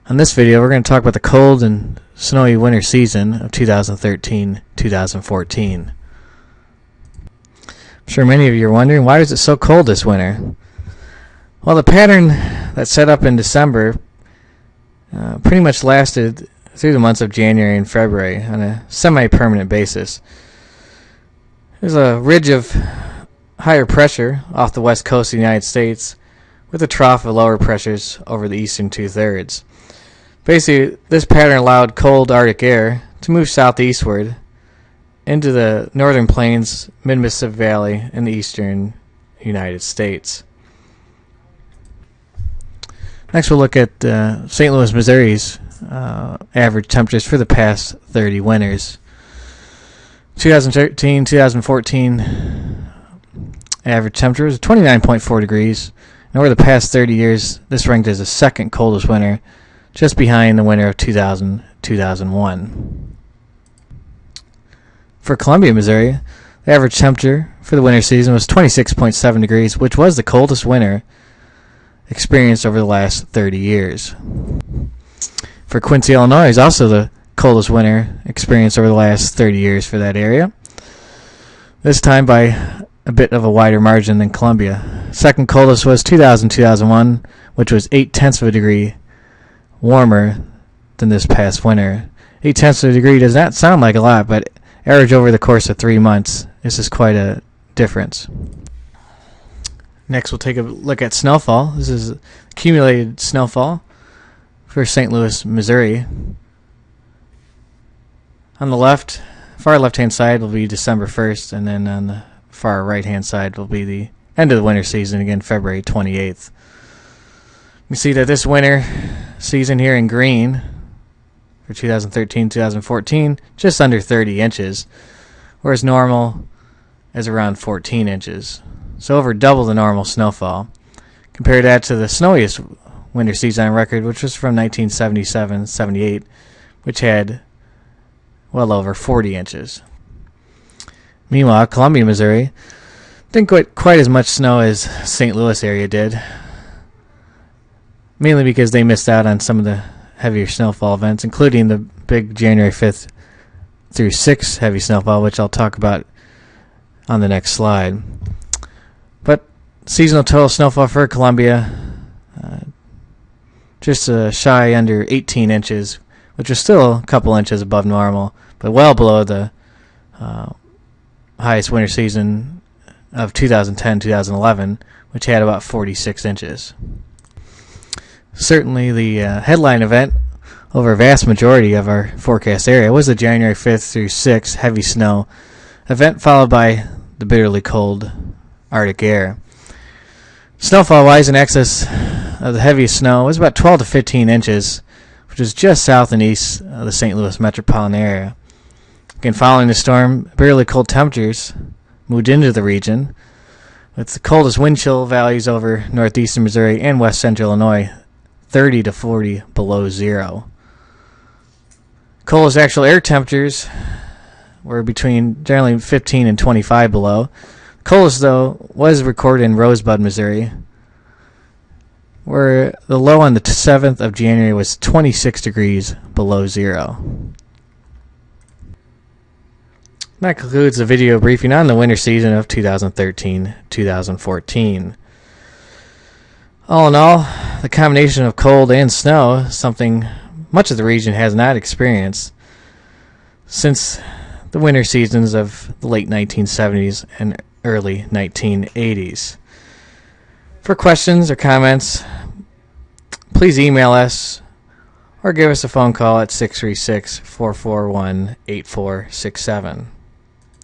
On this video, we're going to talk about the cold and snowy winter season of 2013-2014. I'm sure many of you are wondering, why is it so cold this winter? Well, the pattern that set up in December pretty much lasted through the months of January and February on a semi-permanent basis. There's a ridge of higher pressure off the west coast of the United States with a trough of lower pressures over the eastern two-thirds. Basically, this pattern allowed cold Arctic air to move southeastward into the northern plains, mid-Mississippi Valley, and the eastern United States. Next, we'll look at St. Louis, Missouri's average temperatures for the past 30 winters. 2013-2014 average temperature was 29.4 degrees, and over the past 30 years, this ranked as the second coldest winter, just behind the winter of 2000-2001. For Columbia, Missouri, the average temperature for the winter season was 26.7 degrees, which was the coldest winter experienced over the last 30 years. For Quincy, Illinois, is also the coldest winter experienced over the last 30 years for that area, this time by a bit of a wider margin than Columbia. Second coldest was 2000-2001, which was 0.8 of a degree warmer than this past winter. 0.8 of a degree does not sound like a lot, but average over the course of 3 months, this is quite a difference. Next, we'll take a look at snowfall. This is accumulated snowfall for St. Louis, Missouri. On the left, far left-hand side will be December 1st, and then on the far right-hand side will be the end of the winter season, again February 28th. You see that this winter season here in green for 2013-2014, just under 30 inches, whereas normal is around 14 inches. So over double the normal snowfall. Compare that to the snowiest winter season on record, which was from 1977-78, which had well over 40 inches. Meanwhile, Columbia, Missouri didn't get quite as much snow as St. Louis area did, mainly because they missed out on some of the heavier snowfall events, including the big January 5th through 6th heavy snowfall, which I'll talk about on the next slide. But seasonal total snowfall for Columbia, just shy under 18 inches, which was still a couple inches above normal, but well below the highest winter season of 2010-2011, which had about 46 inches. Certainly the headline event over a vast majority of our forecast area was the January 5th through 6th heavy snow event, followed by the bitterly cold Arctic air. Snowfall-wise, in excess of the heaviest snow was about 12 to 15 inches, which is just south and east of the St. Louis metropolitan area. Again, following the storm, bitterly cold temperatures moved into the region, with the coldest wind chill values over northeastern Missouri and west central Illinois, 30 to 40 below zero. Coldest actual air temperatures were between generally 15 and 25 below. Coldest, though, was recorded in Rosebud, Missouri, where the low on the 7th of January was 26 degrees below zero. That concludes the video briefing on the winter season of 2013-2014. All in all, the combination of cold and snow is something much of the region has not experienced since the winter seasons of the late 1970s and early 1980s. For questions or comments, please email us or give us a phone call at 636-441-8467.